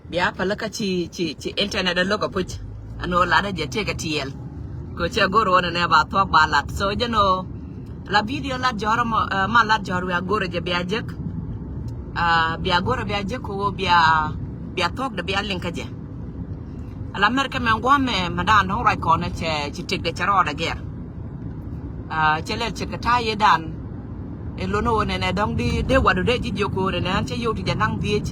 bia palaka chi internet lo ko puch ano la da je take a TL ko che goro ne ba to ba lat so jeno la video la joro ma la joro ya goro je bia jek bia goro bia jek ko bia tok de bia link je ala merke me ngome madan ho right corner che tik de charo da ger che le che ka ye dan e lono ne dong di de wadu de ji joko ne an che yo ti janang di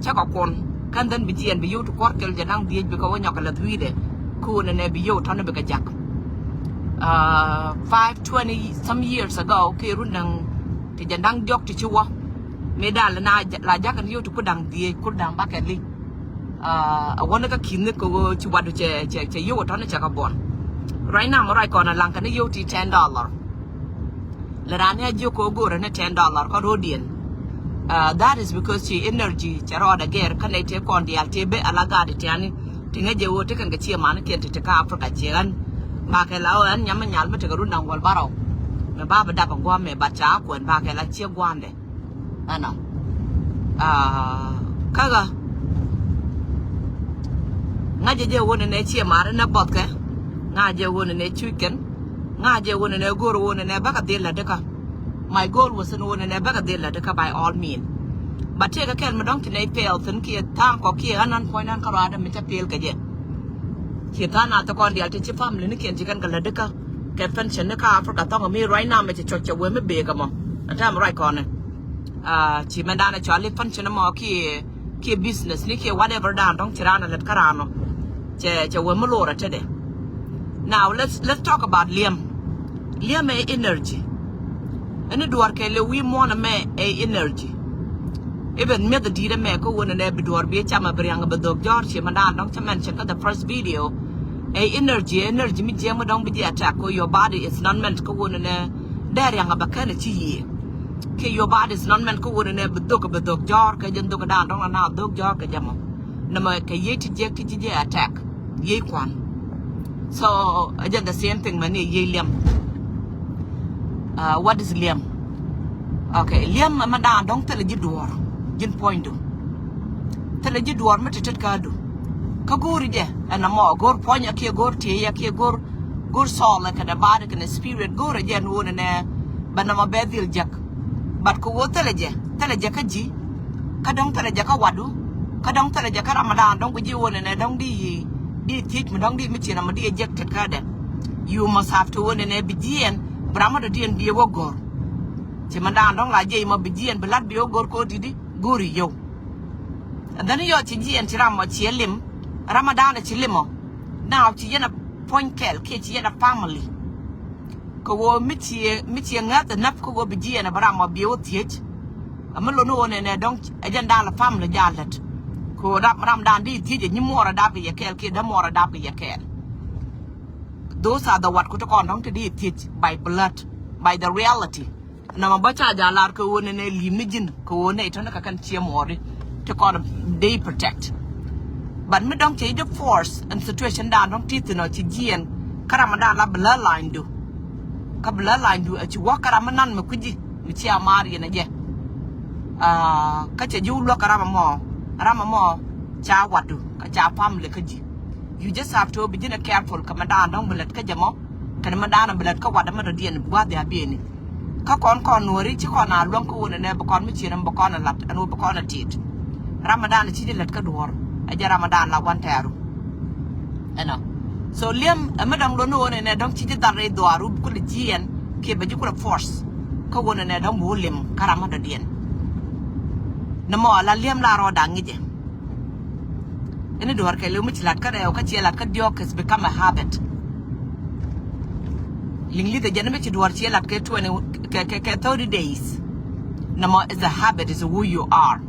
cha ko kon kan dan bi jien bi yo to kwar kel janang di bi ko wonya kala thuide ku ne bi yo tan be ka jak 520 some years ago ke runang ti janang jok ti chuwa me dal na la jakan yo to ku dang di ku dang ba ke li wona ka kin ko ci wadu che yo tan cha ka bon right now mo right corner lanka ne yo ti $10 la rania joko gore ne $10 ko rodien that is because she energy charo da ger kan ite kon di altebe alaga de tiani tinga je wote kan ga chi man ken te ka afrika chiran ma ke law an nyama nyal mate ga runang wal baro me baba da bangwa me bacha ko en ba ke la chi gwande ana kaga ngaje je wona ne chi mare na botke ngaje wona ne chicken ngaje wona ne goro wona ne baka dela deka my goal was no wona ne baka dela deka by all mean but take a kel madong tine pel tin ki tang ko ki anan point an karada me ta pel kaje ki tana to kon dial ti family ni ken jikan kala deka ke pension ne ka afrika to me right now me ti choche we me be ga mo atam right corner chi mandana chali pension mo ki business ni ki whatever dan dong tirana let karano che we mo lora tede. Now let's talk about Liam energy. Any duar ke le we mona me energy. Even me the dida me ko wona ne bi duar bi chama brianga be dog George mandan dong to mention the first video energy mi jema dong bi attack ko your body is not meant ko wona ne der yanga bakana chi yi. Ke your body is not meant ko wona ne be dog George ke jen dog dan dong na dog George ke jamo. Na me ke yeti je ki je attack. Ye kwan. So again the same thing mani ye Liam. What is Liam? Okay, Liam madan dong tele jiduor jin point do. Tele jiduor metitet kadu. Kaguri je and mo gor ponya ke gor tie ya ke gor soul like the body and the spirit gor je no ne banama bedil jak. But ko wo tele je ka ji kadong tele je ka wadu kadong tele je ka ramadan dong ko ji wona ne dong di teach me dong di mi chena ma di ejected kada you must have to win an ebdien brama do dien bi wo gor che manda dong la je ma bidien blad bi wo gor ko didi gori yo and then yo chi jien tiram ma chi lim ramadan chi limo now chi yena point kel ke chi yena family ko wo mi chi ngat nap ko wo bidien brama bi wo teach amalo no ne dong agenda la family jalat ko dap ramdan di tije ni mora dap ye kel ke da mora dap ye kel those are the what ko to kon dong to di teach by blood by the reality na ma bacha jalar ko wona ne limni jin ko wona ito na kan tie mori to kon they protect but me dong che the force and situation down dong ti no chi jien karamada la bloodline do ka bloodline do chi wa karamanan me kuji mi chi amari na je ka che ju lo karama mo cha wadu ka cha family kaji you just have to be careful kamada dong belet ka jamo kan madana belet ka wada ma dien bwa dia bieni ka kon nori chi kon na lon ko wona ne ba kon mi chi ram ba kon lat anu ba kon tit ramadan chi let ka dor aja ramadan la wantaru so Liam madam lo no ne dong chi dare doaru ko le jien ke ba ji ko force ko wona ne dong mo lim karama da dien na mo la Liam la ro dangi je ene do harke lu michilat ka rew ka chielat ka diok has become a habit lingli de janame chi duar chielat ke 30 days na mo is a habit is who you are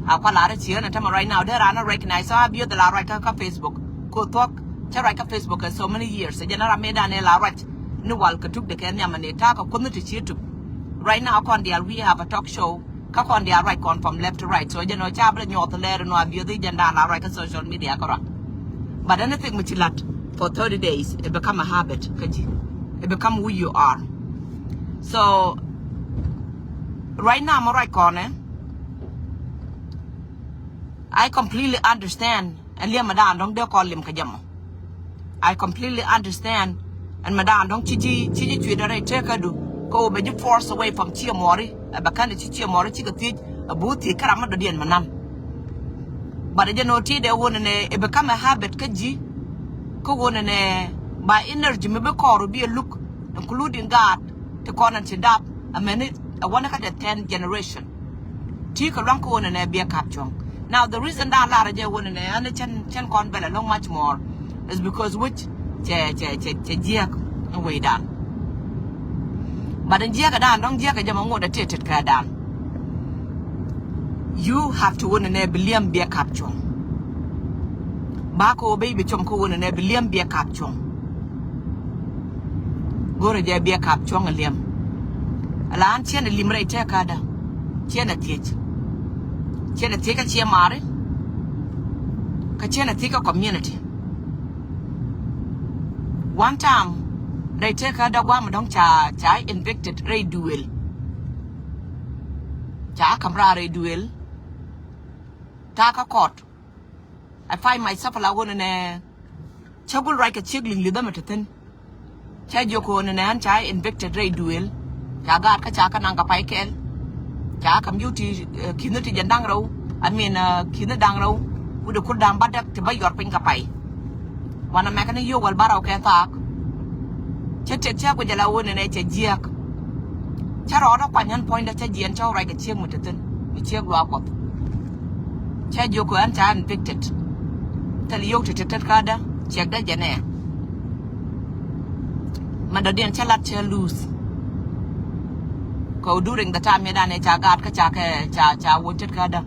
akwa la chi na tama right now there are not recognize so abio de la right ka Facebook ko talk cha right ka Facebook so many years janara meda ne la right no wal ka tuk de ken nyamane ta ka kunu ti chitu right now kon dia we have a talk show ka kon dia right kon from left to right so jeno chabra nyot lere no abio de janda la right ka social media kora but anything which lat for 30 days it become a habit kaji it become who you are so right now I'm right corner I completely understand and liam madan dong de call lim kajam I completely understand and madan dong chiji chwi dare take adu ko be you force away from chia mori abakane chia mori chi gati abuti karama do dien manan but you know ti de wonne e become a habit kaji ko wonne by energy me be ko be look including God to con and sit up a minute I want to the 10th generation ti ka rank wonne be capture now the reason that la je wonne and chen con bella long much more is because which che jiak way down but in jiak dan dong jiak jama ngoda tetet ka dan you have to win an billion be capture bako baby chom ko win an billion be capture gore je be capture liam ala an chen limre te kada chen te ka che mare ka chen te ka community one time they take her da gwam dong cha invicted ray duel cha kamra ray duel taka court I find myself la won ne chabul right ka chigling lidam taten cha joko ne an cha invicted ray duel cha gat ka cha kanang ka pai kel cha kam yuti kinati jandang raw I mean kinadang raw udah kudang badak te bayor pin ka pai wana mekani yo wal baraw ke tak chete cha ko jala won ne cha jiak cha ro da kwanyan point da cha jien cha right ka chig mutaten mi chig lo akot cha joko an cha invicted tali yo te kada check da jene madadien cha lat cha lose ko during the time me da ne cha gat ka cha wo te kada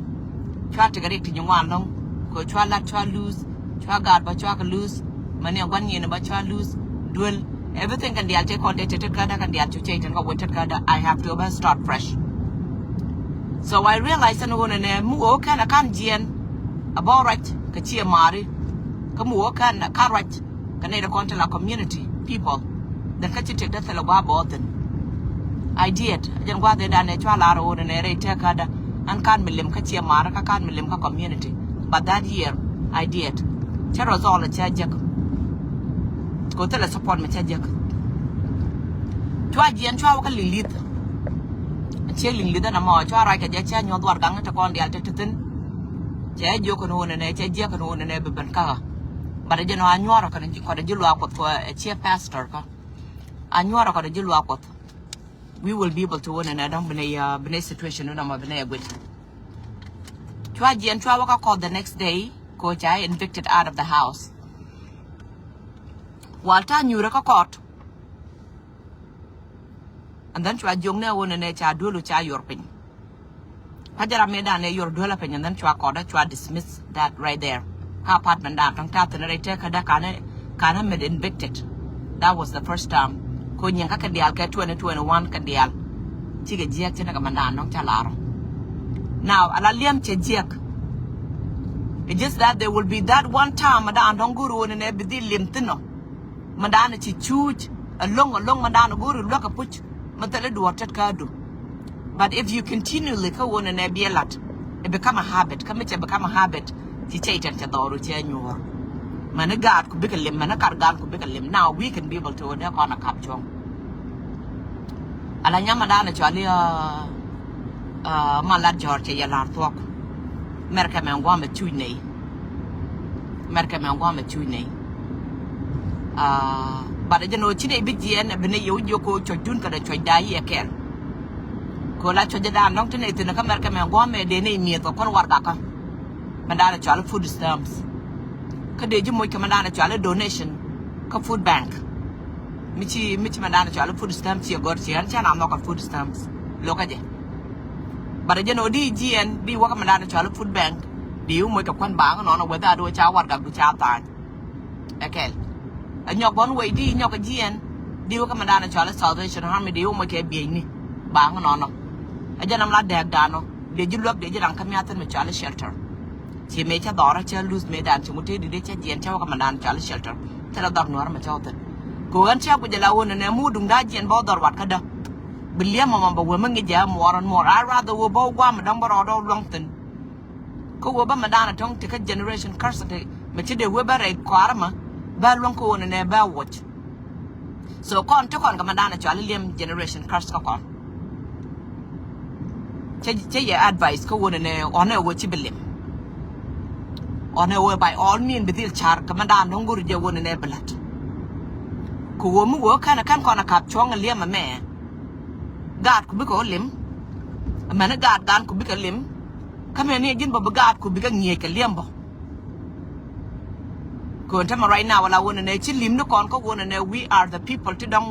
cha te gari ti nywan long ko cha lat cha lose cha gat ba cha ka lose mane gwan yin ba cha lose duel everything can dial take on te kada kan dial to change and go wo te kada I have to start fresh. So I realized that no ne mu o kana kan jien about right ka chia mari ka mu o kana ka right ka ne da konta la community people then ka chi take that la ba boten I did jan gwa de da ne chwa la ro ne re te kada an kan milim ka chia mara ka kan milim ka community but that year I did chero zola cha jak ko tele support me cha jak chwa jien chwa ka lilit cheling lida na mo chwa ra ka je cha nyo dwar gang ta kon dial te tin che jo ko no ne che je ko no ne be ben ka ba de no anywara ka ni ko de jilu akot for a chief pastor ka anywara ka de jilu akot we will be able to win and adam bene situation no ma bene good chwa jien chwa ka call the next day ko cha evicted out of the house walta nyura ka court and then chwa jong ne won ne cha dulu cha yorpin hajara me da ne yor dola pen and then chwa ko da chwa dismiss that right there ka apartment da tang ta ne te ka da kana me invicted that was the first time ko nyen ka dial ka 2021 ka dial ti ga jiak tena ka mandan nong cha laro now ala liam che jiak it's just that there will be that one time madan dong guru ne be di lim tino madan chi chuj along madan guru lo ka puch matale duwatet ka do but if you continually ka wona na be a lot it become a habit come it become a habit ti chaitan ta doru che nyuor mana gad ku bikalim mana kargan ku bikalim now we can be able to order on a capture ala nyama dana chali malad george ya lar tok merka me ngwa me chuinei but I don't know chine bigien bene yo ko chojun ka da chodai ekel ko la chojada nong tene tene ka merka me ngwa me de ne mi to kon warga ka mandana chala food stamps ka de jimo ka mandana chala donation ka food bank michi mandana chala food stamps ya gor chi an chana no ka food stamps lo ka je but I don't know di gien di wa ka mandana chala food bank di mo ka kon ba no no weda do cha warga du cha ta ekel anyok bon way di nyok jien diu ka mandana chala salvation harm diu mo ke bi ni ba no ajanam la de dano de julop de jiran kam yatan me chala shelter chi me cha dora cha lose me dan chumuti de cha jien cha ka mandana chala shelter tela dar no ma chawten ko an cha ku jala wona ne mudum da jien bo dor wat kada bilia mama ba we mangi ja moran mor I rather wo bo gwa madam baro do longten ko wo ba madana tong te ka generation curse te me ti de we ba re kwarma ba lon ko wona ne ba watch so kon to kon ka madana cho aliem generation curse ka kon che ya advice ko wona ne ona wo chi belim ona wo by all mean bedil char ka madana tong gur je wona ne belat ko wo mu wo kana kan kon ka chong aliem ma me gad ku bi ko lim mana gad gan ku bi ka lim kame ne gin ba gad ku bi ka ngie ka lim bo ko ntama right now wala wona ne chi lim no kon ko wona ne we are the people to dong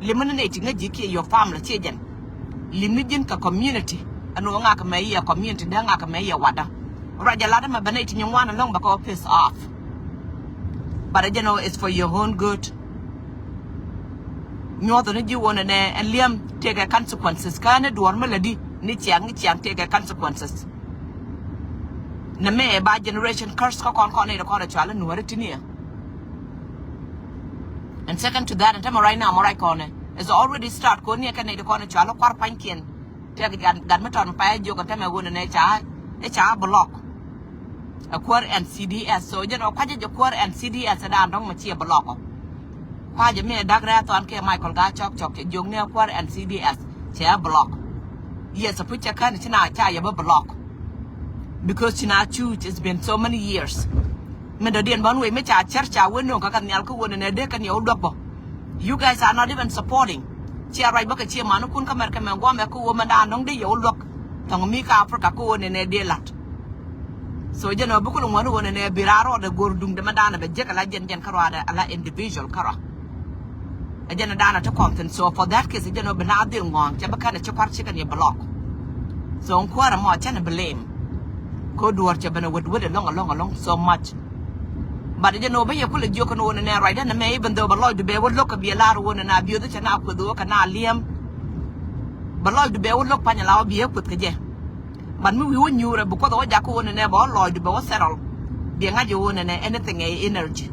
eliminating ngaji ki your family che jen lim ni jin ka community anu nga ka me ya community da nga ka me ya wada raja lada ma banati nywana long ba ko piss off but you know it's for your own good nyodo ne ji wona ne and liam take consequences kana duwar maladi ni chiang take consequences na me ba generation curse ko kon ne ko na chala nuwar tinia and second to that and time right now morai kone is already start ko ni kana ko na chala kwar pankien take gan meton pa jo ko tame wona ne cha block a kwar and CDS so you know kwaje jo kwar and CDS da ndong ma chi block kwaje me dagra ton ke Michael ga chok ke jong ne kwar and CDS cha block yes a put kan china cha ya block because china choose it's been so many years me do dien bon we me cha chercha wono ka kan yal ko wona ne de kan yo dobo you guys are not even supporting chia right ba ka chia manu kun ka mer ka me go me ko wo ma da ndong de yo lok tong mi ka Africa ko wona ne de lat so you know bu ko wona ne biraro de gordung de ma da na be je kala jen karwa da ala individual kara ajana dana to content so for that case you know benadil ngong cha bakana cha kwar chicken ye block so on kwara mo cha na blame ko duwar cha bana wud long so much but you know be ye kula joko no na right na me even though baloy be wud look be la ro na bi do cha na ko do ka na liam baloy be wud look panya la bi ko ke je but mi wi wonyure bu ko do ja ko wona ne ba loy be wo settle bi nga je wona ne anything energy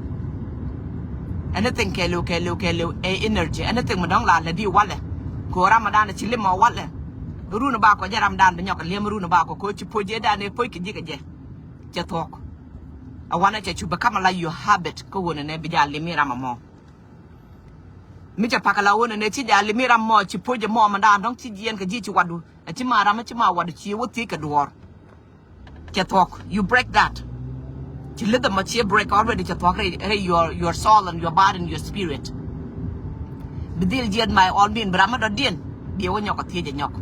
anything kelu energy anything madong la di wale ko ramadan ci limo wale runa ba ko jaram dan nyok lem runa ba ko ci poje da ne poy ki jiga je ci tok I wanna to become like your habit ko wona ne bi ja limira mo mi ja pakala wona ne ci ja limira mo ci poje mo ma dan dong ci jien ka ji ci wadu ci mara ma ci ma wadu ci wuti ka duor ci tok you break that to let the mature break already to talk your soul and your body and your spirit. Bidil jed my all mean Brahma din be when you nyok.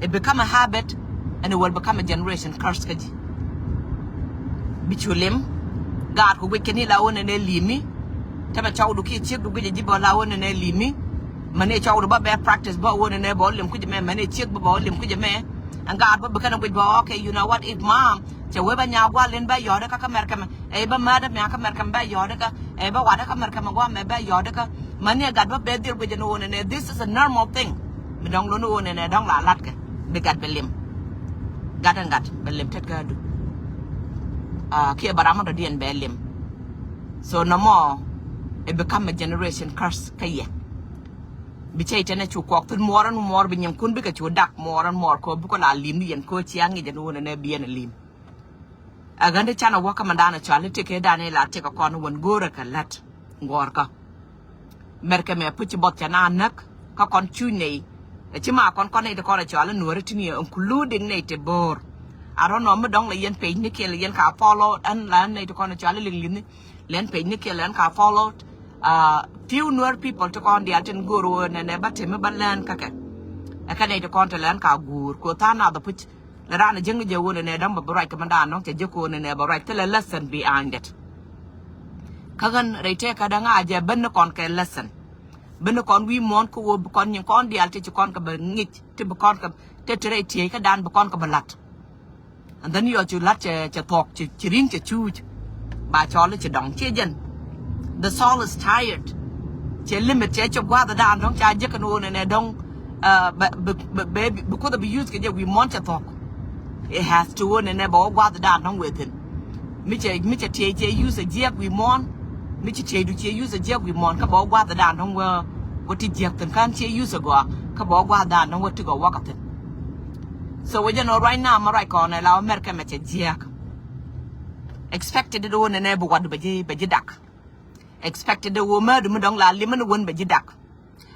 It become a habit and it will become a generation curse kaji. Bichulim God who weekend la one and limi. Tama chow do ki chick do get jibo la one and limi. Mane chow do bad practice but one and ball lim could man mane chick ball lim could man and God will become with okay you know what if mom cha weba nya gwa len ba yoda ka merka e ba ma da me ka merka ba yoda ka e ba wada ka merka gwa me ba yoda ka mane gad ba be dir go jeno ne this is a normal thing me dong lo no ne dong la lat ka be gad belim gadangat belim tet ga du ke barama do dien belim so no more it become a generation curse kaye bi chay tane chu ko tun moran mor bi nyam kun bi ka chu dak moran mor ko bu ko la lim yen ko chiangi jeno ne bi en lim agande chana waka mandana chale teke dane la teka kono won gora ka lat ngorka merke me puchi bot chana nak ka kon chune e chima kon ne de kore chale nuore tini including ne te bor I don't know me dong le yen page ni ke le yen ka follow an la ne de kono chale ling len page ni ke len ka follow few Nuer people to kon dia ten guru ne ne batte me balan kake e ka ne de kon te len ka gur ko ta na da puchi la rana jeng je wona ne dam ba right kamanda no te jeko ne ba right tele lesson behind it kagan rete ka danga je ben kon ke lesson ben kon wi mon ko wo kon nyin kon dial te kon ka ba ngich te ba kon ka te tere tie ka dan ba kon ka balat and then you lat che tok che ring che chu ba cho le che dong che jen the soul is tired che limit che gwa da dan dong cha je ka no ne dong baby because we use ke we want to talk it has to win and never what the down with him. Mitcha T use a jack we mon, Mitcha T use a jack we mon, Kabo what the down where what did jack and can't use a go, Kabo what down what to go walk at it. So we know right now, Maricon allow America match a jack. expected the one and ever what be duck. Expected the woman don't la limon one be duck.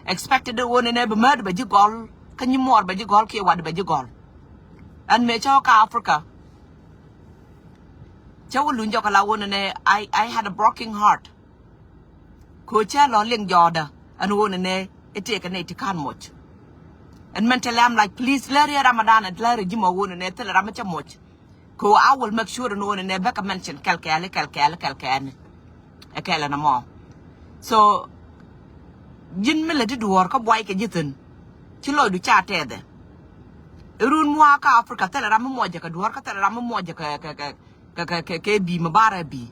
Expected the one and ever murder by you gall. Can you more by you gall care what by you gall? And me chalk Africa. I had a broken heart. Coacha lolling Jorda and one and it take an 80 can much. And mentally I'm like, please Larry Ramadan and Larry Jimo one and tell Ramacha much. Co I will make sure no one and never mention calcale. A calana more. So Jin millet do work up white a jitin. Chilo do chat there. Run Waka Africa tell Ramamoja, do work at Ramamoja. Be Mabara be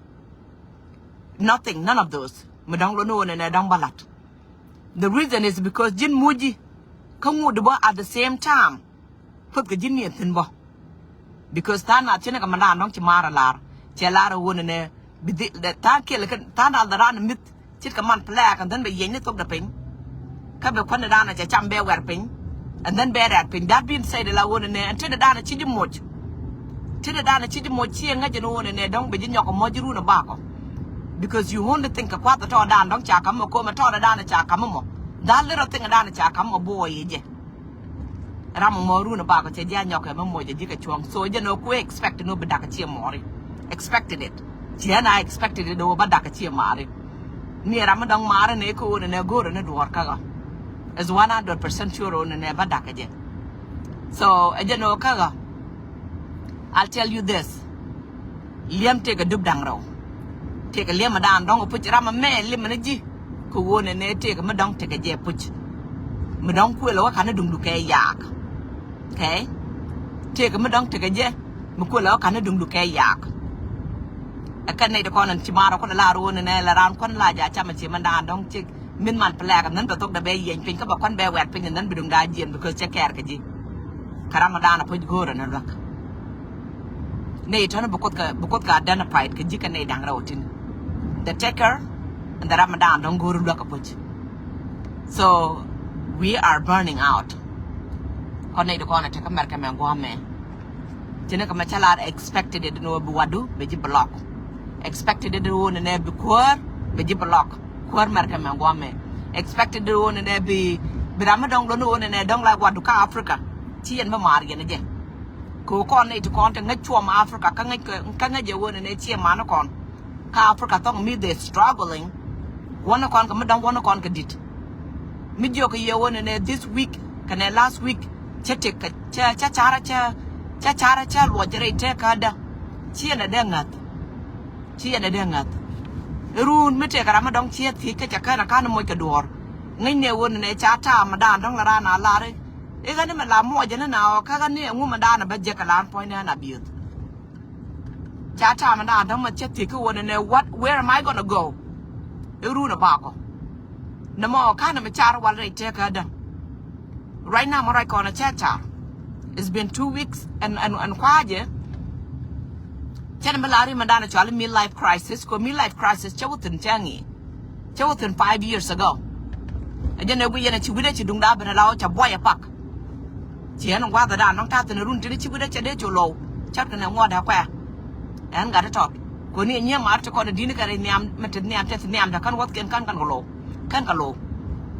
nothing, none of those. Madang Lono and Adang Balat. The reason is because Jin Muji come with at the same time. Put the Jin Tinbo. Because Tana Chinakamadan don't Chimara lar, Chelara won in there. The Tankill Tana the run myth, Chitkaman plaque, and then be Yenny took the pin. Come the Panadana Cham bear wear pin, and then bear at pin. That being said, I won in there and turn it down a Chidimuch. Tell it down a Chidimuchi and let you know and they don't begin your Mojiru Nabaco. Because you only think a quarter to down, don't chakam or come a torn down a chakamo. That little thing down a chakam or boy, Ramoruna Bago, Janyoka, Moja, Jikachuang. So you know, we expected no Badakachia Mori. Expected it. Tiana expected it over Badakachia Mari. Near Ramadang Mar and Echo and a good and a dwarkaga. As 100% sure on an ever Dakaja. So I don't know Kaga. I'll tell you this. Liam take a dub dang row. Take a liam down, don't put your man, liminaji. Who won and take a madong take a jay put. Madong quill, what can I do look a yak? Okay? Take a madong take a jay. Mukulo can I do look a yak? I can make the corner and Chimara con la run and around con la chamachi mandan, don't take Minman Plague and then to talk the bay and think about one bear weapon and then be doing that because check carcaji. Karamadana put good and a rock. Nay, turn a Bukotka identified Kajika Dang Rotin. The taker and the Ramadan don't go to look up. So we are burning out. Corne the corner take America and Guame. Jenaka Machala expected it to know Buadu, Beji Block. Expected it to own an Abbey Quar, Beji Block, Quar America and Guame. Expected to own an Abbey Ramadan don't own and I don't like Waduka Africa. Tea and Mamari and again. Ko kon to content natural Africa can I won an HM Manacon. Africa thought me they struggling. One con come down one con did. Mediocre year one and this week, can I last week, Chetik, Chachara, what they take ada. She and a dangat. She and a dangat. Rune, me take a Ramadan cheer, thick, a can make a door. Nine one and a chata, Madame Dongarana Larry. Even a la more than an hour, Kagani, a woman down about Jackalan point and abuse. Chata, Madame, don't much take one and what, where am I gonna go? A runa barco. No more kind of a char while they take her down. Right now, I'm on a chacha. It's been 2 weeks and quiet. Chanmalari Madana Charlie midlife crisis, go midlife crisis, Chawton Changi. Chawton 5 years ago. I didn't know we had a chiwida to do that, but allowed to boy a pack. Chian water down, not out in the room to the chiwida to low. Chapter and water where. And got a talk. Go near Marta called a dinner and yam, met name, test name, the can what can go low. Can go low.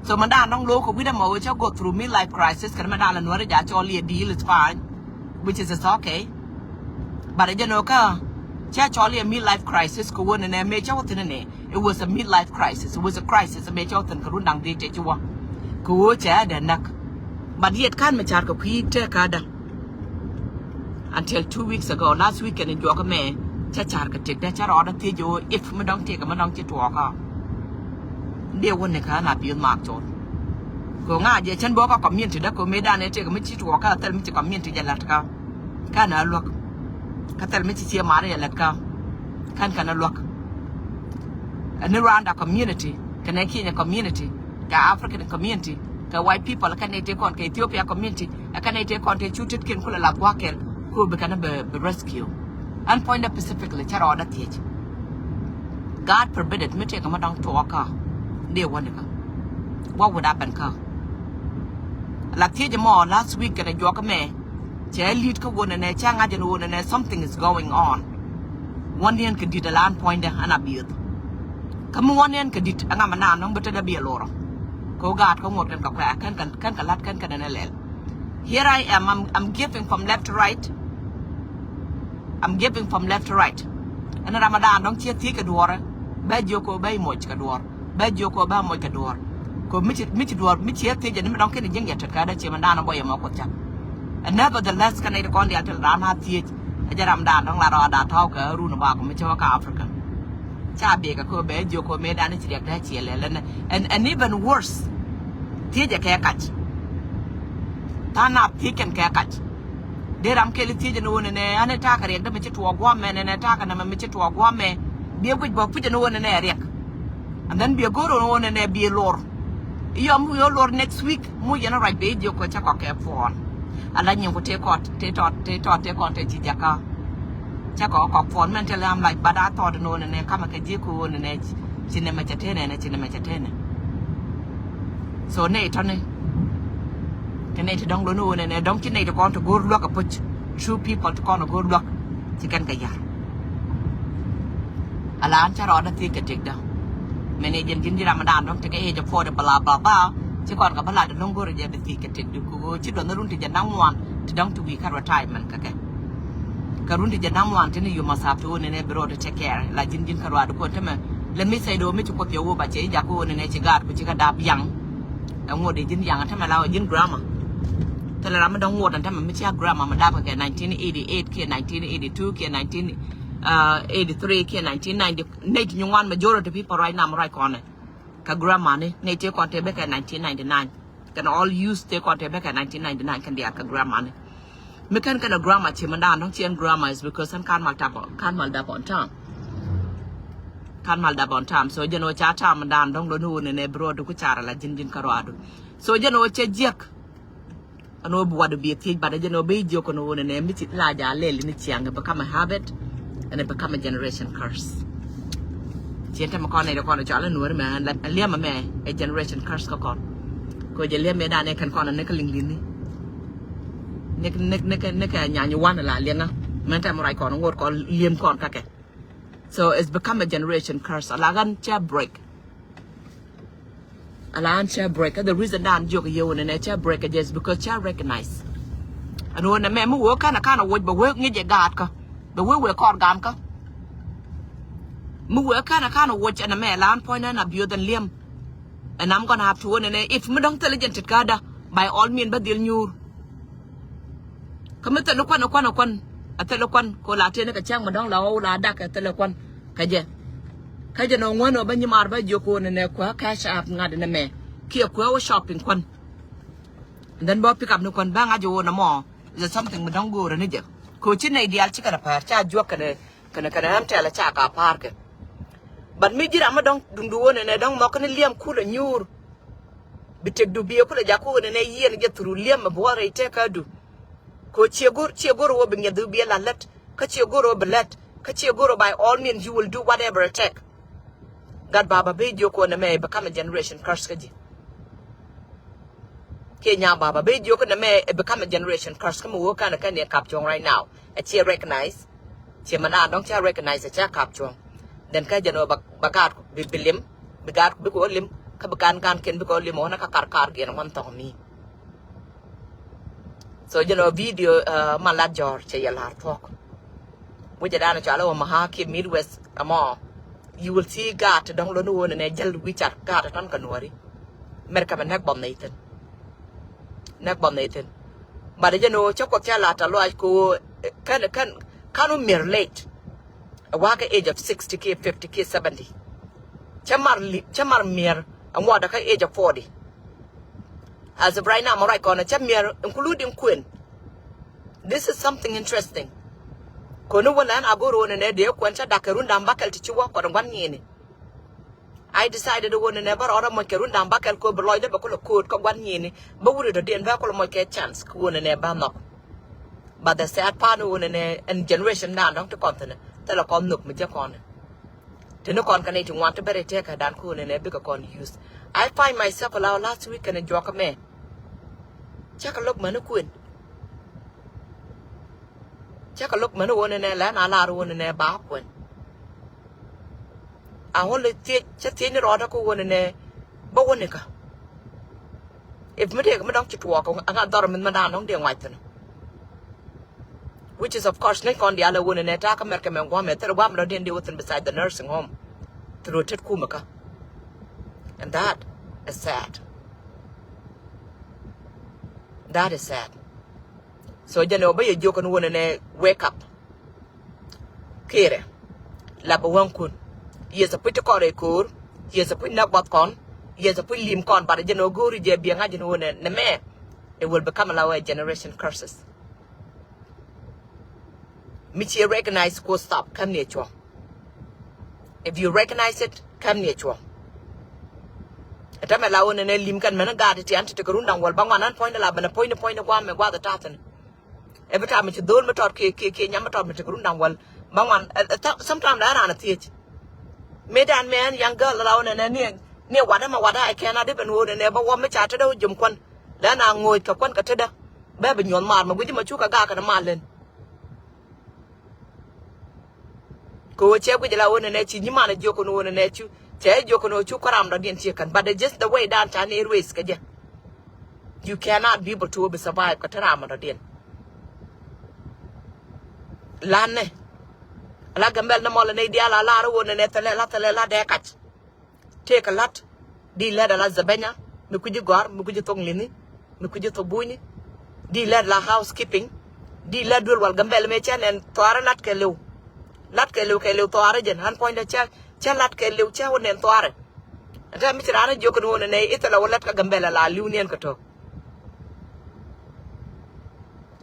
So Madame don't local with them, which I'll go through midlife crisis, can Madame and worry that only a deal is fine, which is okay. But I didn't know. Church only a midlife crisis, go on and a major thing. It was a midlife crisis. It was a crisis, a major thing. Karundang did you want. Go chad and knock. But yet can't make a Peter Kada. Until 2 weeks ago, last weekend in Jogame, Chacharka take that order to you if we don't take a madonki to walk out. Dear one can be marked on. Go now, the Chenboka community that go made and take a mitch to walk out, tell me to community Jalatka. Can I look? Katal Mitzi Maria Latka. Can I look? A new round a community, can I kill a community, the African community, the white people, can they take on Ethiopia community, I can take on the shooted kin Kula Wakel, who become a rescue. And point up specifically, Chara that teach. God forbid it, me take a madam to walk car. Dear one. What would happen, car? Like teach more last week at a Jokame. Lead and something is going on. one yen could did a land point and a beard. Come one yen could did a man, no better be a loro. Go guard, come work and go crack, can lat can Here I am, I'm giving from left to right. I'm giving from left to right. And Ramadan don't cheer thick a door, bed yoko bay moich a door, bed yoko ba moich a door. Go meet door, meet here, take and don't get a jing yet to gather Chimadana boy a mokocha. And nevertheless, can I go on the other Rama theatre, a Jaramdan, don't let all that talk, a rune about Michoaka Africa. Chabika ko bed yoko made an and even worse, Tia care catch. Turn up, thick and care catch. There I'm Kelly Tijan one and an attack and damage to a woman and attack and a mitch to a woman. Be a good book, put an one in area. And then be a good one and there be a lord. Your lord next week, Muyana right bed, you could check a phone. And then you would take on Tijaka. Check out phone mentally. I'm like, but I thought no and then come a jiku on an edge, cinematene and a cinematene. So, Nate, honey. Canada don't know and I don't need to go to good luck. I put two people to call a good luck. Chicken Kaya. A lunch or other ticket take down. Many Indian Ramadan don't take age of 40 blah blah blah. Chicken Kabala don't go to the ticket to go children the room to Janam one to down to be car retirement. Karunti Janam one, you must have to own an ebro to take care, like Indian Karad Quantum. Let me say, do me to put your over Jaco and a cigar, which you got up young. And what they didn't young at time allow in grammar. Tell Ramadan water and time Michia grammar, Madame 1988, 1982, 1983, 1990. Native one majority of people right now, right on it. Kagramani, native Quantebeka 1999. Can all use take Quantebeka 1999 can be a Kagramani. Mekan kind of grammar, Chimandan, don't see grammar is because I can't mal up on time. Can't mal up on time. So, you know, Chata, Madan, don't know in a broad to Kuchara, like Jinjin Karado. So, you know, it's a jack. I know what to be a kid, but I don't obey Joko and a meet it large, and become a habit and it become a generation curse. Gentleman, College, Alan, man, like a Liam, a generation curse. Could you let me down? I can call a nickeling Lini. Nick, and you want a la Lena, Mentam Raikon, work called Liam Corn Kake. So it's become a generation curse. A lagan chair break. A land chair breaker. The reason that I'm joking you in a chair breaker is because chair recognize. And when a man who work kind of wood, but work need your guard, the way we're called Gamka. Mu work kind of watch and a man land point and abuse than Liam. And I'm gonna have to win and if me don't intelligent at Gada, by all means, but they'll knew. Come at the Luquan, a telequan, Colatina, a chang, Madame La Dak, a telequan, Kaja. Kaja no one or Benjamin by Joko and a cash up not in a man. Kia Qua shopping one. And then Bob pick up no one bang at you on a mall. Is it something we don't go to Niger? Coaching a deal chicken apart, charge joke and a tell a chaka park. But me did Amadon do one and I don't mock and Liam cool and you. But take do be a cool Jaco in a year and get through Liam a boy, I take her do. Coach your go over your do be a let, cut your go over let, cut your go by all means you will do whatever it take. God Baba bade Yoko and may become a generation curse. Kenya Baba bade Yoko and may become a generation curse. Come work on a candy capture right now. A chair recognize. Chimana don't chair recognize a chair capture. Then Kajano Bagat be Billim, Begat Biko Lim, Kabakan can be called Limonaka Karkar and one tongue me. So, you know, video Malad George, Chayala talk. With the Dana Chalo, Mahaki, Midwest, Amor. You will see God, don't know and a gel which are God at Uncanwari. America and neck bomb Nathan. Neck bomb Nathan. But you know, Chocochalata, like go can mere late. A waka age of 60k, 50k, 70. Chamar mere and what a age of 40. As of right now, I'm right on a chamir, including Queen. This is something interesting. Konuwalan Agoro and Edio Quencha Dakarundam Bakel to walk on 1 year. I decided to one and never order my Karundam Bakel could below the Bacola code 1 year, but would it didn't Bacola my chance, Kuan and Ebano. But the sad part and generation now, not to continent, telecom nook with Jacon. The no concating want to better take a dan coon and a bigger con used. I find myself allowed last week and a joke of me. Check a look, Manuquin. Check a look, Manu, and a land, a lot one in a barquin. only just in the order go on but one nicka. If me take me don't to walk, I got dormant madam on the white. Which is, of course, Nick on the other one and attack American and woman, tell a woman didn't do it beside the nursing home through Tit Kumaka. And that is sad. That is sad. So, you know, by a joke and one and wake up. Kere, Labawankun. Yes, a pretty core cool. Yes, a pretty not con. Yes, a pretty lim con, but you know, go to be a one and the man. It will become our generation curses. Michi recognize go stop, come near you. If you recognize it, come near you. A time allowing an lim can menagard it to take a run down while Bangan point a lab and a point of one and the tartan. Every time it's a dull method, Yamato to run down well, Bangan, sometimes I run a theatre. Made and man, young girl alone and near whatever what I cannot even would and never want me chatted out Jumquan. Then I'm going to Kaquan Cateda. Baby, your mamma with Machuka Gak and a Marlin. Go check with the lawn and etching, you man, joke on one and et you, tell joke on Chukaram, the chicken, but it's just the way downtown airways, you cannot be able to survive Kataram or din. Lane. Lagambel the Molanadia la one and Etalela decat. Take a lot. Di led a Lazabena, Mukuji Gar, Mukuji Tonglini, Mukuji Tobuni, di led la housekeeping, di led will Gambel Machan and Tora Latkelu. Latkelu Kelu to origin, hand point a check, Latkelu Chow and Tora. And I'm Mr. Anna Jokon and Itala Latka Gambella la Lunian Kato.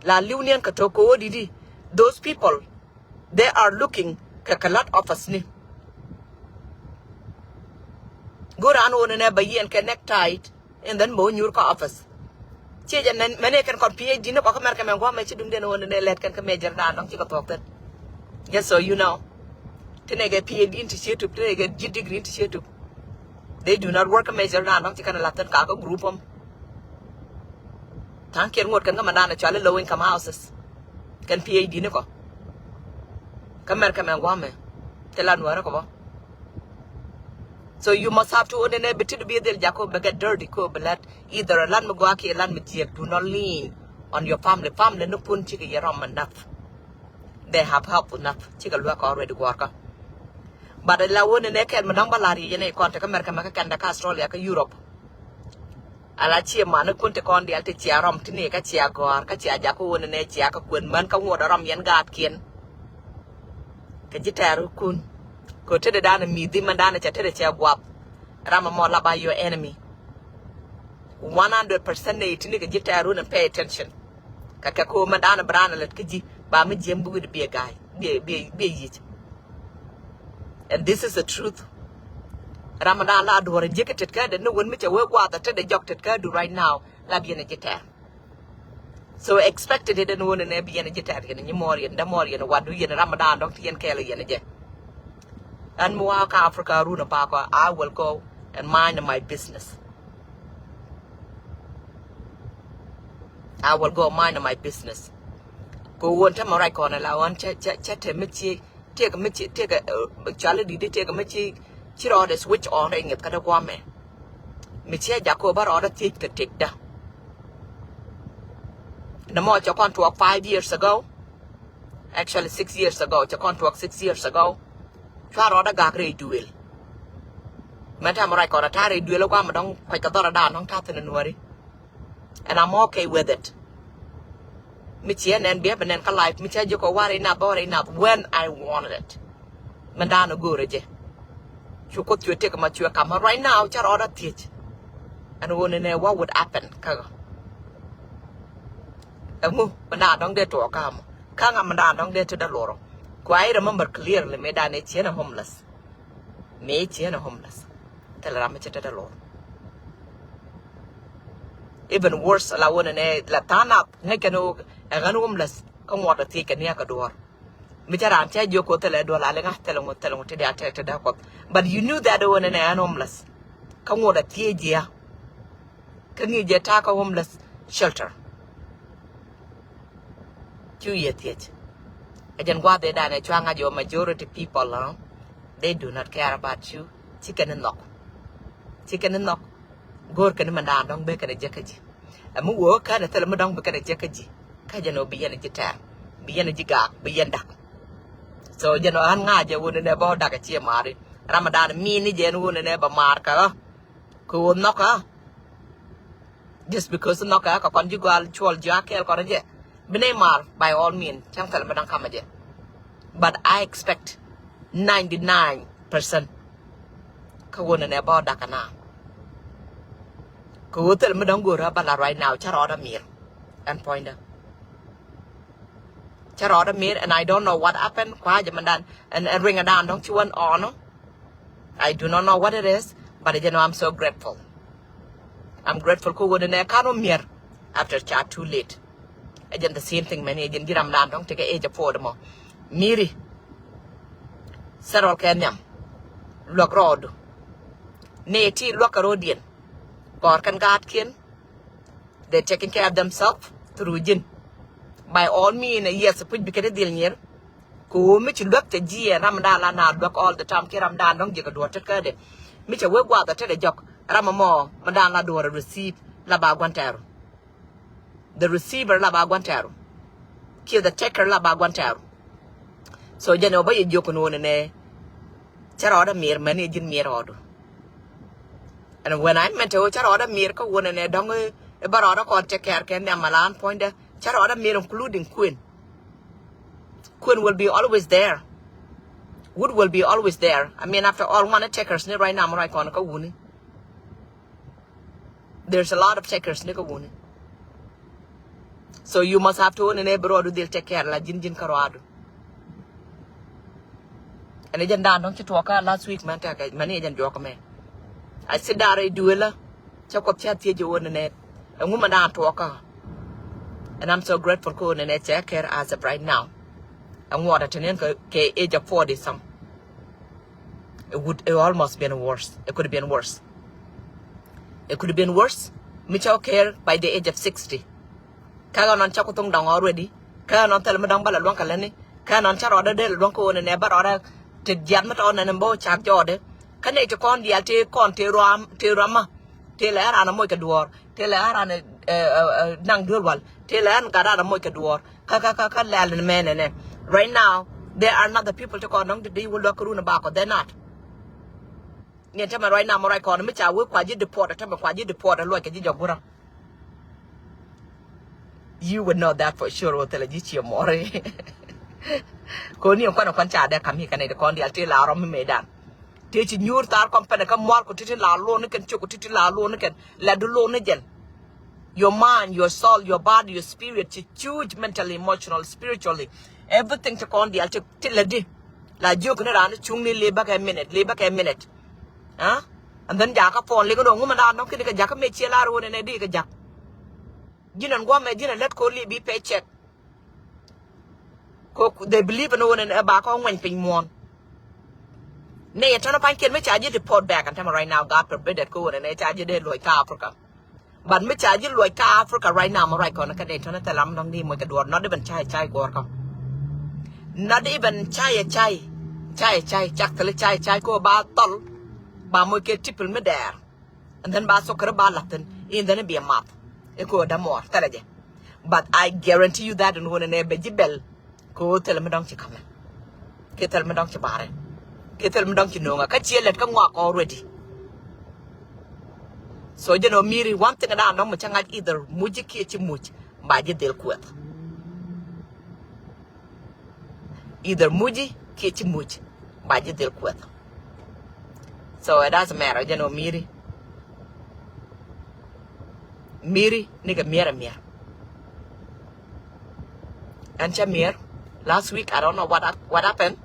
La Lunian Katoko Didi. Those people, they are looking a lot of us. Go around on an abbey and connect tight, and then bone your office. Change and then many can compete dinner of American and one match doing the one and they let can major down on TikTok. Yes, so you know. Then I get PhD into YouTube, then I get G degree into YouTube. They do not work a major down on Tikan Latin cargo group. Thank you, what can come down at low income houses. Can PhD Nico. Come and woman. Tell Anwarakovo. So you must have to own an ability to be the Jacob get dirty cob let either a land Magwaki, a land material do not lean on your family. Family no pun chicken yaram enough. They have help enough. Chicken work already worker. But a lawn and neck and Madame Balari in a contact America and Australia, Europe. Alachi man couldn't con the Altiaram to make a chiago, Katia Jaco and a chiaco when Manka water ram yan gatkin. Kajitaru kun. Go to the down and meet them and down at a chair wap. Ramamola by your enemy. 100% they take a guitar and pay attention. Kakako Madana Brana let Kiji, Bami Jimbu would be a guy, be it. And this is the truth. Ramadan lad or a jacketed card and no one meet a work water to the jocketed card right now, Labian a guitar. So expected it and one and a be a guitar and Morian, the Morian, what do you in Ramadan, Doctor and Kelly and a jet. And Moaka Africa, Runa Papa, I will go and mind my business. I will go mind my business. Go one time right corner, I want chat a Mitchie, take a Mitchie, take a Charlie, take a Mitchie. She ordered switch on in a Catawame. Michelle Jacoba ordered take the take down. The more you can't work 5 years ago, actually 6 years ago, you can't work 6 years ago, try order Gagre duel. Madame Raiko Atari duel, one don't quite a dollar down on Tathan and worry. And I'm okay with it. Michian and Beben and Kalife, Michelle Joko worry enough when I wanted it. Madame Gurije. You could take a mature camera right now, your order teach. And won't know what would happen. A move, but I don't get to a come. Kanga don't get to the loro. Quite remember clearly, made an Etienne homeless. Me Etienne homeless. Tell Ramachet at the lord. Even worse, I wouldn't Latana, Nekano, and homeless. Come water take a near a door. Micharan said you could tell a dollar, tell him what they attacked the but you knew that one and an homeless. Come what a tear. Can you get a homeless shelter? 2 years yet. I didn't go there than a changa your majority people, They do not care about you. Chicken and knock. Chicken and knock. Go can man don't bake a jackaji. A moo work kind of tell them don't bake a jackaji. Kajano be energy time. Be energy gag, be duck. So, you know, Anga wouldn't ever duck a cheer marry. Ramadan mean jen wouldn't ever mark her. Cool knocker. Just because the knocker, a conjugal, chol jack, or a Benemar, by all means, Chancellor Madame Kamaje. But I expect 99% Kawun and about Dakana. Kawutel Madangura Bala right now, Charada Mir and Pointer. Charada Mir, and I don't know what happened, Kwajamandan, and ring a down, don't you want honor? I do not know what it is, but you know, I'm so grateful. I'm grateful Kawun and Ekano Mir after chat too late. Again, the same thing, many agent Giram Land don't take age of 4 more. Miri Sarol Kenyam Look Road Nati Lokarodian Gorkan Gatkin. They're taking care of themselves through Jin. By all means, yes, put because of the Ko Mitch look the G and Ramadana look all the time, Kiramdan don't get a daughter credit. Mitch a work while the telejock, Ramamo, Madana door receive Laba Guantero. The receiver Laba Guantero. Kill the taker Laba Guantero. So, you know, by a joke on a Charada Mir, managing Mir order. And when I meant to Charada Mir, one and a dongle, a barada called take care, can the Malan pointer, Charada Mir, including Queen. Queen will be always there. Wood will be always there. I mean, after all, one checkers, right now, right on a wound. There's a lot of checkers, nigga wound. So you must have to own a neighbor they'll take care, like Jinjin Karado. And agent down, don't you talk last week, man, many agent joke me. I said that I do it, chuck up chat you on the net, a woman down talker. And I'm so grateful for the net check care as of right now. And what at an age of 40 some. It almost been worse. It could have been worse. It could have been worse. Mitchell care by the age of 60. Kagan on Chakotong down already. Can on tell Madame Balalonkalani. Can on Charada del Ronco and never order to Jamet on an embo chak jorde. Can they take on the Ate con Tirama? Taylor and a moika door. Taylor and a Nangurwal. Taylor and Garada moika door. Kaka lal and men and right now, there are not the people to call them to deal with Lokaruna Bako. They're not. You tell me right now, Morai Corner, which I will quite deport a time of quite deport a look at Jabura. You would know that for sure, or tell a Gichio More. Conio Quanaquancha, there come here, can I con the Altila or Medan. Teaching your star company, come more, Titila, Lonican, Chocotitila, Lonican, Ladulonigan. Your mind, your soul, your body, your spirit, huge mentally, emotional, spiritually. Everything to con the altar till a day. Like joking around, chungly lay back a minute. Huh? And then Jacka phone, little woman, I don't think a Jacka made Chilaro and a dig a jack. Gin and one made let Coley be paycheck. They believe in one and a back on when ping one. Nay, a ton of pine can make charge report back and time right now, God forbid that go and a charge you did like Africa. But me charge you like Africa right now, right on a cadet on a telam don't need make a door, not even chai gorka. Not even chai, chai, go about tall. Bamoke tipple me there. And then Basokara Balatin, in then be a map. A go more, Teleje. But I guarantee you that and when an ebby bell, go tell me don't you come. Tell me don't you bar it. Tell me don't you know, I can't let come walk already. So you know, Miri, one thing and I know much either Muji Kitchi Much by the deal quit. Either Muji Kitchi Much by the deal quit. So it doesn't matter, you know, Miri, nigga, Mira. And Chamir, last week, I don't know what happened.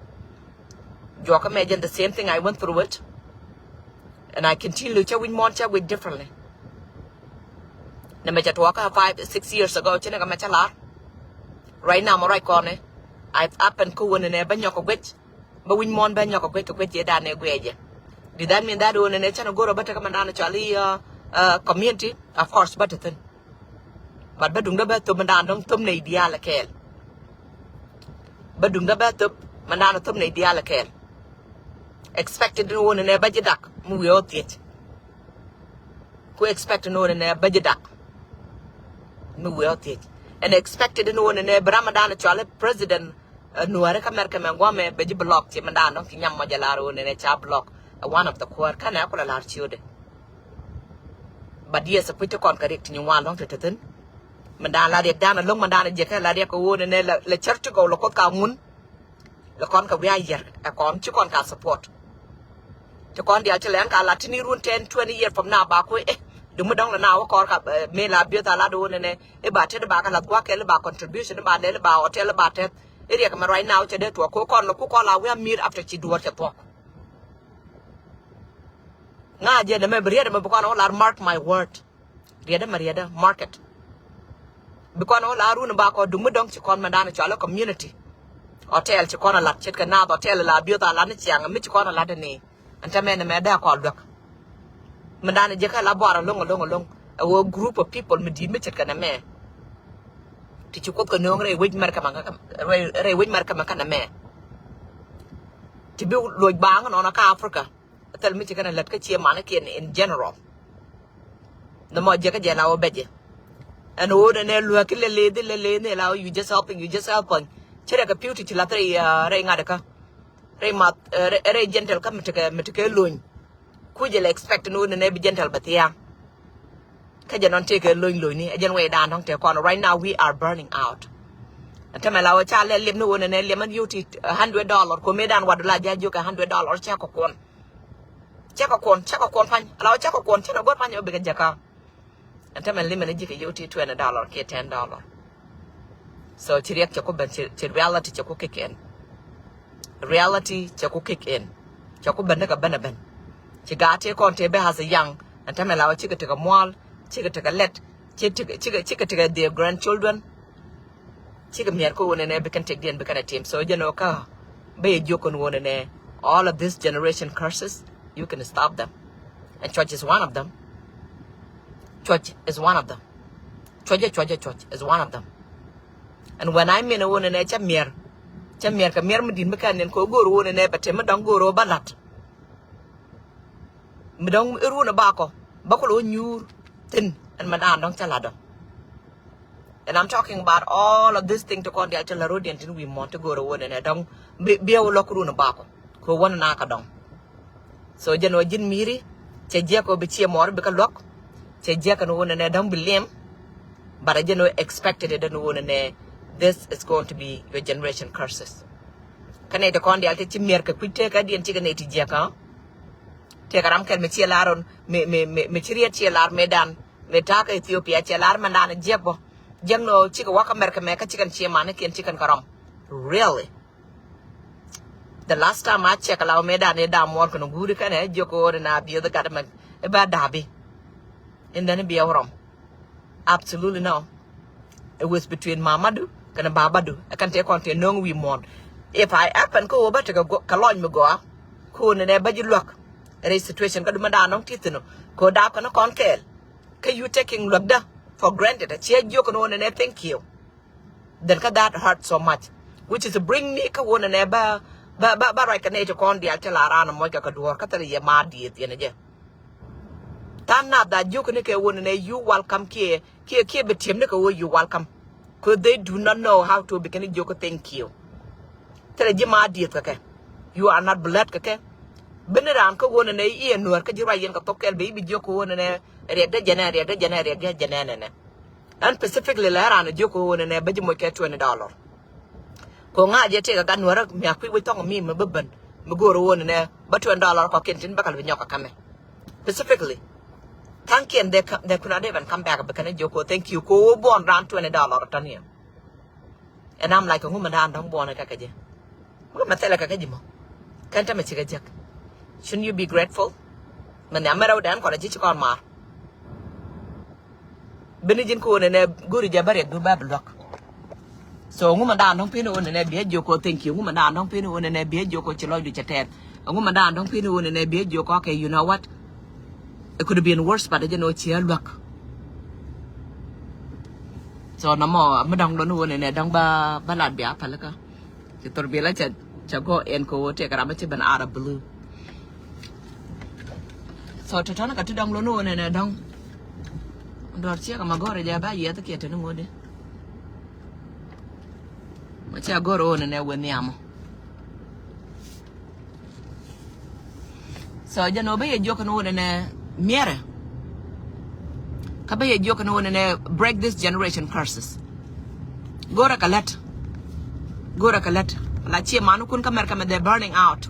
You can imagine the same thing I went through it. And I continue to win more with differently. Namaja Twaka 5-6 years ago, Chinaka Machalar. Right now, Morai Corner, I've up and cool in a Banyoko witch, but win more Banyoko witch to quit your dad. Did that mean that one in a channel go to better command Charlie community? Of course, better than. But Badung the bet to Madame Tumne Dialakel. Badung the bet to Madame Tumne Dialakel. expected no one in a budget duck movie out it who expected no one in a budget duck movie out it and expected no one in a Ramadan Charlie President Nuer America Mangwame Beji block Timadan Nothing Majalaro in a chap block one of the core can apple a large children but yes a put on correct in one long to ten Madan la down along Madan Jacka la wood and le church to go local moon the con ka yer a con chukon ka support to con the Achalanka Latini run 10-20 years from now back way do madong now call up me la buta la do and a batted back and a guac about contribution about hotel about it area come right now to a cook on the cook all we are meet after she do what you talk na je the member here the mark my word Riada Mariada market because all our run back or do madong to con madana chala community hotel to corner lot check na hotel la buta la ni chiang a mich corner la de and tamen me da call back madana jeka la bora long a group of people me di me check na me ti chu ko no re wit marka manga re wit marka manga na me ti bi loy bang no na ka Africa tel me check na let ka chi man in general the mo jeka je la o beje and o ne lu ka le ne la you just helping chere ka beauty ti la re ngada ka re mat re gentle ka meteke loin ku je le expect no ne be gentle but yeah ka je non take loin ni ajen we dan te kono right now we are burning out atama la o cha le lem no ne le man yuti $100 ko me dan wadula jajo ka $100 cha ko kon fan la cha ko kon cha go fan yo be jaka atama le man jike yuti $20 ke $10 so chiriak cha ko ben reality cha ko kick in reality chako kick in chako benda ka bena ben chigate kon tebe has a young and tamela chika take a mall chika take a let chika take their grandchildren chika mier ko wona ne be can take den be can team so you know ka be jokon wona ne all of this generation curses you can stop them and church is one of them church is one of them church is one of them and when I mean wona ne cha mier ka mier mudin mekanen ko goro wona ne bate madang goro balat midong iruna bako lo nyur tin and madan dong chalado and I'm talking about all of this thing to kon dia chalaro den tin we want to goro wona ne dong biaw lokruna bako ko wona na ka dong so jeno jin miri che je ko be che mor be ka lok che je ka no wona ne dong bilem bara jeno expected it no wona ne this is going to be your generation curses. Kane to kondi alte chimier ka kwite ka dien chika neti jeka. Te karam kel me chielaron me chiria chielar medan me taka Ethiopia chielar mandana jebo. Jemno chika waka merka meka chikan chiemane kien chikan karam. Really? The last time I check allow medan e da mor kono guri kane joko na bio the government e ba dabi. And then it be a absolutely no. It was between Mamadou and Babadu. I can take on to no we want. If I happen go over to go kalon me go, ko ne ba you look. A situation got madano titino. Ko da kono konkel. Can you taking look da for granted a chair you can own and thank you. Then that hurt so much. Which is to bring me ka one and eba ba right can age on the Altelarana Moika Kador Catari Madi at the end of the Tan not that you can make one and you welcome care but him you welcome. Could they do not know how to begin a joke thank you. Tell a jima dear kake. You are not blood kake. Beneran ko one and a year nor could you write in Tokel baby joke one and a janana. And specifically Laran a joke one and a Bejamoke $20. Konga je take a gun work me a quick with tongue me bubban. Mugoro one and a but $1 for Kenton Bakal when you're coming. Specifically. Thank you, and they could not even come back because Joko, thank you, go born round $20 a ton here. And I'm like a woman, I don't born a cacaje. What am I like a cajimo? Can't I make a jack? Shouldn't you be grateful? When I'm out and got a jichicon mar. Benijin Coon and a good jabber do babble rock. So, woman down don't pin on and a beard Joko, thank you, woman down don't pin on and a beard Joko Chiloid Chatet. A woman down don't pin on and a beard Joko, okay, you know what? It could have been worse, but I didn't know it's here. Look. So, no more. Madame don't know when I don't ballad be up. The Torbilla Chago and go take a rabbit and out of blue. so to tana ka to dong lo no ne dong dor chia ka magore ja ba ye to ke to ngode ma chia goro ne we amo so jano be ye joko no ne miere ka be ye joko no ne break this generation curses gora kalat la chia manu kun kamer kam they're burning out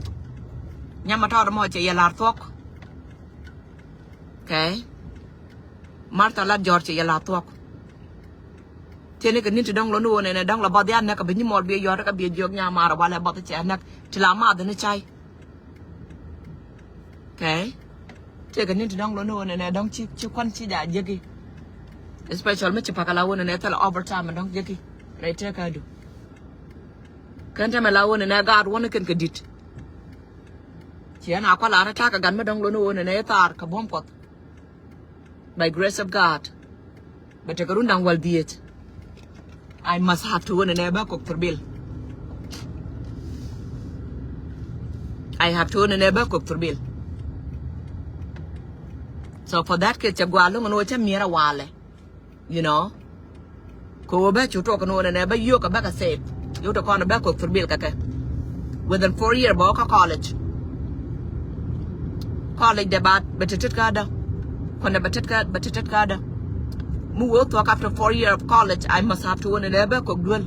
nyama tawda mo che yelar tok okay marta la george yelar tok tene ka ninti dong lo no ne dong la bod yan ne ka bi mol bi yor ka bi jog nyama ra wala bod che nak tila ma de ne chai okay te ka ninti dong lo no ne dong chi kwan chi ja jegi special me chi pakala wona ne tala overtime dong jegi right te ka do kanta me la wona ne god wona ken ka dit Chiana kwa la ta ka gan me dong lo no ne tar ka bom pot by grace of God but ka rundang wal diet I must have to win an eba cook for bill I have to win an eba cook for bill so for that ke chagwa lo no cha mira wale you know ko ba chu to ka no ne ba yo ka ba ka save yo to ko na ba cook for bill ka within 4 year ba ka college debat betetet kada kona betetet kada mu wo to after 4 year of college I must have to win an eba cook dual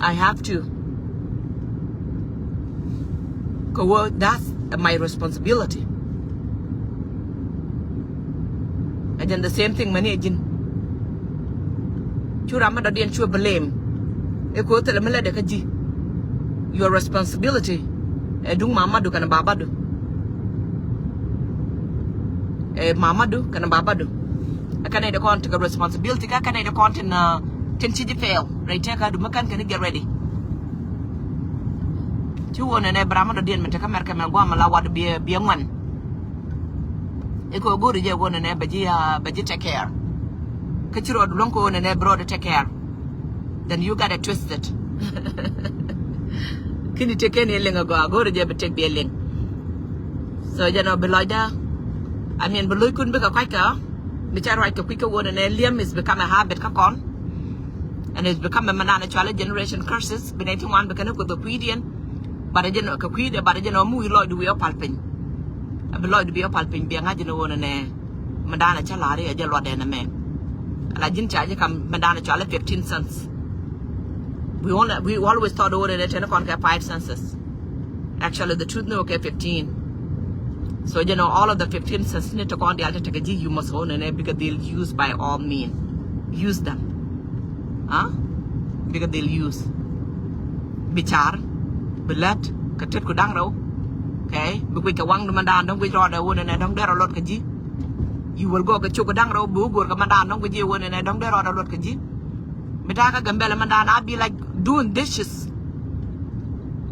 I have to ko that's my responsibility and then the same thing managing chura ma da den chu blame e ko tele mele de kaji your responsibility e dung mama du kana baba du e mama du kana baba du akana de kon take responsibility ka kana de kon tin chi fail right take ka du makan kana get ready chu wona ne brama da den meta kamar kamar gwa mala wadu bi ngwan e ko gori je wona ne baji take care ka chiro du lon ko wona ne bro take care then you got to twist it kini take ne lenga go gori je be take be leng so jano beloida I mean beloy kun be ka ka mi cha right ka kwika wona ne liam is become a habit ka kon and it's become a manana challenge generation curses be 91 be kana ko the obedient but I didn't ka kwide but I didn't mu loid we opalpin beloid be opalpin be nga jino wona ne madana cha lari e je lo de na me la jin cha je kam madana cha 15 cents we always thought over it 10 kon ka 5 cents actually the truth no okay 15 so you know all of the 15 cents need to go on the altar take you must own and because they'll use by all means use them because they'll use bichar belat katet ko dang raw okay bi ko wang mandan dong we roda wona ne dong dero lot ka ji you will go ka chu ko dang raw bu gor ka mandan dong we ji wona ne dong dero lot ka ji mitaka gambele mandan I be like doing dishes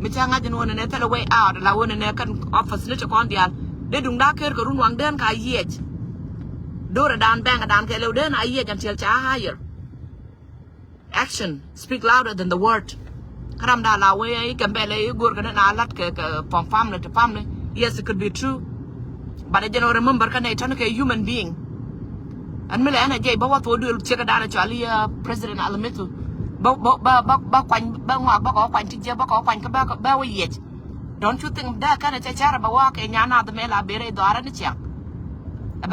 mitanga jin wona ne tele way out la wona ne kan office ne to kon dial de dung da ker ko run wang den ka yej dora dan bang dan ke le den I yej until cha higher action speak louder than the word karam da la way gambele gor ka na lat ke pom family to family yes it could be true but I don't remember kan it a human being and mele ana jey ba wa to dul che ka dana chali president alamitu ba kwan ba ngwa ba ko kwan ti je ba ko kwan ka ba wa yej don't you think that kind of chachara ba wa ke nyana de mela bere do ara ni chia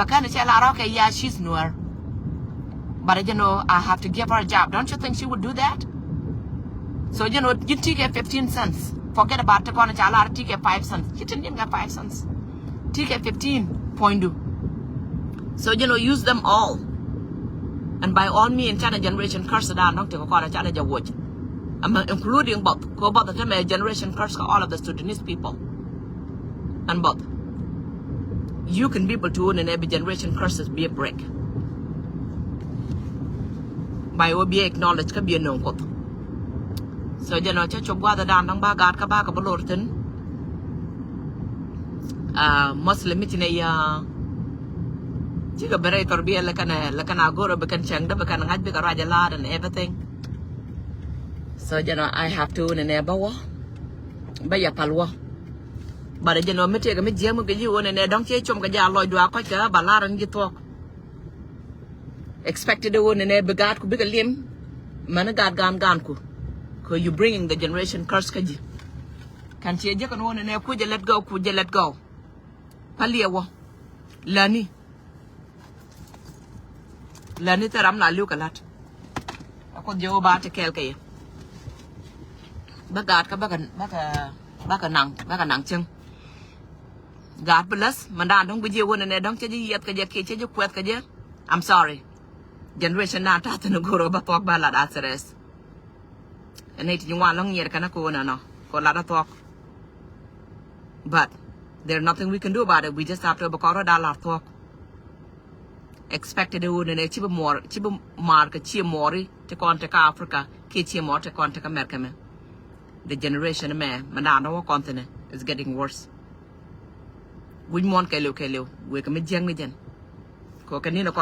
ba kan che la ro ke yeah she's Nuer but you know I have to give her a job don't you think she would do that so you know you take 15 cents forget about the corner chala take 5 cents you didn't get 5 cents take 15.2 so you know use them all and by all means China generation curse down not to go corner China ja watch I'm including both the time generation curse all of the Sudanese people and both you can be able to own in every generation curses be a break by be acknowledge ka be no kot so you know cha chobwa da dan ba gad ka ba ka bolorten muslim mitine ya jiga bere torbiya la kana goro be kan changda be kan ngaj be ka raja la and everything so you know I have to in nebawa ba ya palwa But the no me take me jam with you and I don't change from Gaja Lloyd Waka, Balar and you talk. Expected the one and a begat could be a limb. Managad Ganku. Could you bringing the generation curse kaji? Can't you jack on one and could you let go? Could you let go? Paliawa Lani Taramna look a lot. I could go about to Kelkay. Bagat Bakanang Chung. God bless, Mandan don't be you one and I don't tell you yet. I'm sorry. Generation not at no go over talk ballad at the rest. And 81 long year can I go no for a lot of talk. But there's nothing we can do about it. We just have to have a talk. Expected the wood and a chiba mark a cheer mori to contact Africa, kitchen more to contact America. The generation of man, Manano continent is getting worse. We want Kelu, we can meet young million. Cocanino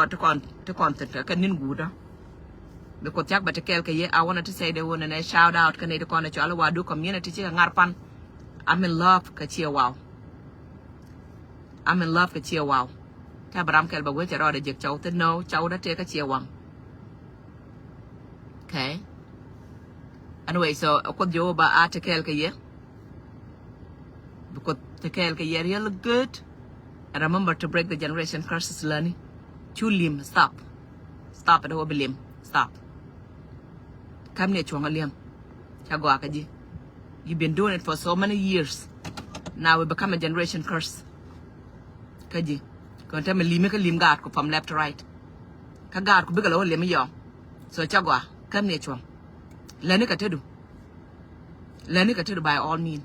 to content, a canin good. Because Jack but a kelke, I wanted to say the one and a shout out Canada College, Alawadu community, and Arpan. I'm in love, Kachia wow. I'm in love, Kachia wow. Tabram Kelba with a rod, Jack Chowta, no, Chowda take a cheer one. Okay. Anyway, so I could go about article here. Because the kelke here real good. And remember to break the generation curses learning. Chulim, stop. Stop at Obilim. Stop. Come near Chongalium. Chaguakaji. You've been doing it for so many years. Now we become a generation curse. Kaji. Going to tell me limika limgard from left to right. Kagard could be a little limio. So Chagua, come near Chong. Learning to do by all means.